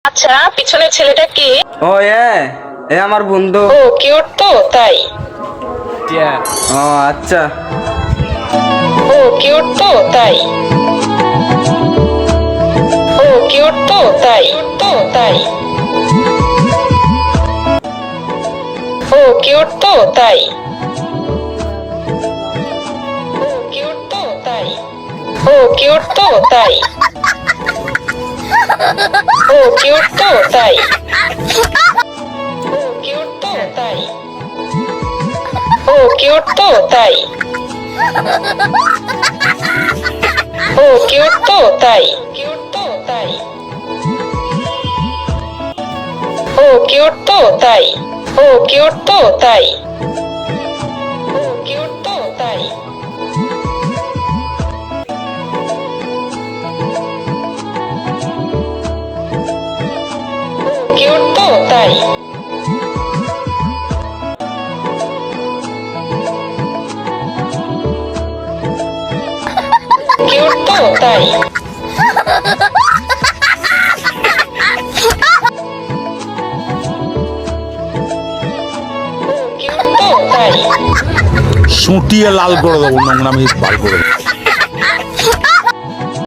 আচ্ছা, পিছনের ছেলেটা কে? ও আমার বন্ধু। ও কিউট তো, তাই? ও আচ্ছা। ও কিউট তো, তাই? ও কিউট তো, তাই? তাই? ও কিউট তো, তাই? ও কিউট তো, তাই? ও কিউট তো, তাই? ও কিউট তো, তাই? ও কিউট তো, তাই? ও কিউট তো, তাই? ও কিউট তো, তাই? কিউট তো, তাই? ও কিউট তো, তাই? ও কিউট তো, তাই? ও কিউট তো, তাই? ও কিউট তো, তাই? কিউট তো, তাই? কিউট তো, তাই? সুটিয়ে লাল করে দেবো, নোংরামি বার করে দেবো।